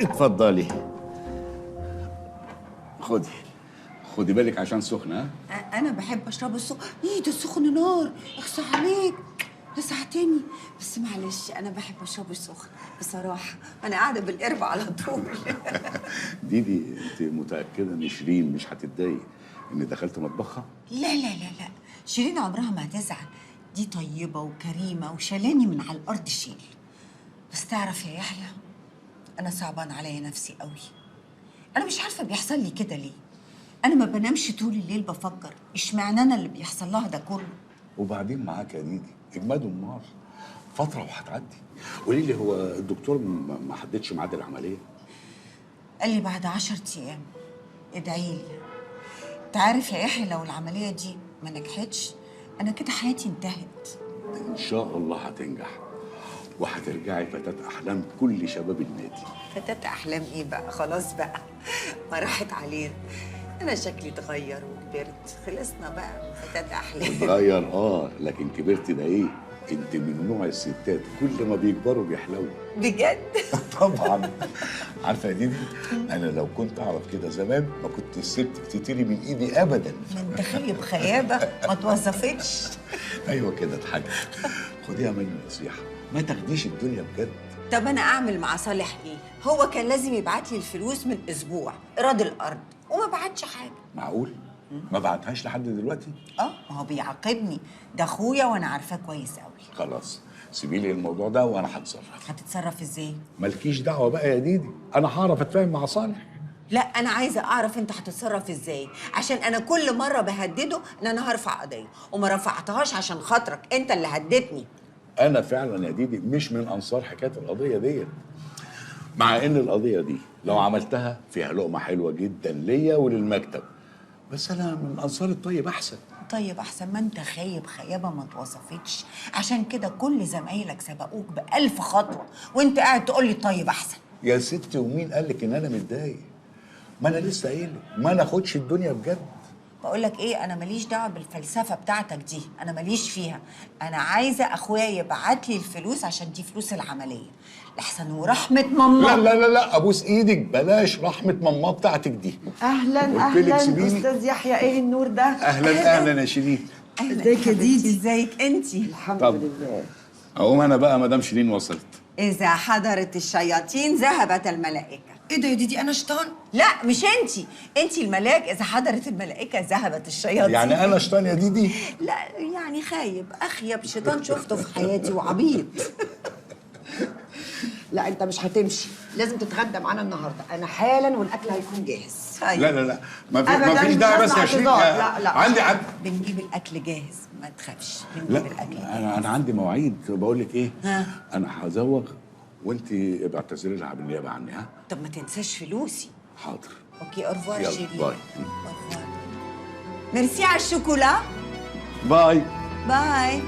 اتفضلي. خدي بالك عشان سخنه. ها؟ انا بحب اشرب السخن. ايه ده السخن نار، اخصى عليك لسعتني. بس معلش انا بحب اشرب السخن بصراحه، انا قاعده بالقرب على طول. ديدي انت متاكده ان شيرين مش هتتضايق اني دخلت مطبخها؟ لا لا لا لا، شيرين عمرها ما هتزعل، دي طيبه وكريمه وشالاني من على الارض شيل. بس تعرف يا يحيى، انا صعبان عليا نفسي قوي. انا مش عارفه بيحصل لي كده ليه. انا ما بنامش طول الليل بفكر اشمعنى انا اللي بيحصل لها ده كله. وبعدين معاك يا ديدي اجماد النار، فتره وهتعدي. قولي لي، هو الدكتور ما حددش ميعاد العمليه؟ قال لي بعد 10 ايام. ادعي لي. انت عارف يا يحيى، لو العمليه دي ما نجحتش انا كده حياتي انتهت. ان شاء الله هتنجح وهترجعي فتاة احلام كل شباب النادي. فتاة احلام ايه بقى؟ خلاص بقى ما راحت علينا. انا شكلي اتغير وكبرت، خلصنا بقى من فتاة احلام. اتغير لكن كبرت ده ايه؟ انت من نوع الستات كل ما بيكبروا بيحلوا. بجد؟ طبعا. عارفه يا ديدي، انا لو كنت اعرف كده زمان ما كنت سبتك تطيري من ايدي ابدا. ما انت خايب خيابه ما توظفتش. ايوه كده اضحكي. خديها مني نصيحه، ما تاخديش الدنيا بجد. طب انا اعمل مع صالح ايه؟ هو كان لازم يبعت لي الفلوس من اسبوع ايراد الارض وما بعتش حاجه. معقول؟ ما بعتهاش لحد دلوقتي؟ ما هو بيعاقبني، ده اخويا وانا عارفاه كويس قوي. خلاص سيبي لي الموضوع ده وانا هتصرف. هتتصرف ازاي؟ مالكيش دعوه بقى يا ديدي، انا هعرف اتفاهم مع صالح. لا انا عايزه اعرف انت هتتصرف ازاي، عشان انا كل مره بهدده ان انا هرفع قضيه وما رفعتهاش عشان خاطرك انت اللي هددتني. انا فعلا يا ديدي مش من انصار حكايه القضيه دي، مع ان القضيه دي لو عملتها فيها لقمه حلوه جدا ليا وللمكتب، بس انا من انصار الطيب احسن. طيب احسن ما انت خايب خيابه ما اتوصفتش، عشان كده كل زمايلك سبقوك ب1000 خطوه وانت قاعد تقول لي طيب احسن. يا ستي ومين قال لك ان انا متضايق؟ ما انا لسه قايل لك ما ناخدش الدنيا بجد. بقول لك ايه، انا ماليش دعوه بالفلسفه بتاعتك دي، انا ماليش فيها. انا عايزه اخويا يبعت لي الفلوس عشان دي فلوس العمليه، لحسن ورحمه ماما. لا لا لا لا، ابوس ايدك بلاش رحمه ماما بتاعتك دي. اهلا قلت لك اهلا سيبيني. استاذ يحيى، ايه النور ده؟ اهلا اهلا يا شيرين. ازيك يا ديدي؟ ازيك انتي؟ الحمد طب. لله. اقوم انا بقى مدام شيرين وصلت. اذا حضرت الشياطين ذهبت الملائكه. ايه ده يا ديدي، انا شيطان؟ لا مش انتي الملاك، اذا حضرت الملائكه ذهبت الشياطين. يعني انا شيطان يا ديدي؟ لا يعني خايب، اخيب شيطان شفته في حياتي وعبيط. لا انت مش هتمشي، لازم تتغدى معانا النهارده، انا حالا والاكل هيكون جاهز. لا لا لا، ما أبداً فيش مش داعي بس هسمع يا شيرين. اعتذار. لا لا عندي عد. بنجيب الاكل جاهز ما تخافش، بنجيب لا الاكل جاهز. انا عندي مواعيد. بقول لك ايه، ها؟ انا هزوغ وانت ابقى اعتذري لها بالنيابه عني. ها؟ طب ما تنساش فلوسي. حاضر. اوكي اورفوار يلا، شيرين. باي. أورفوار. ميرسي على الشوكولا. باي. باي.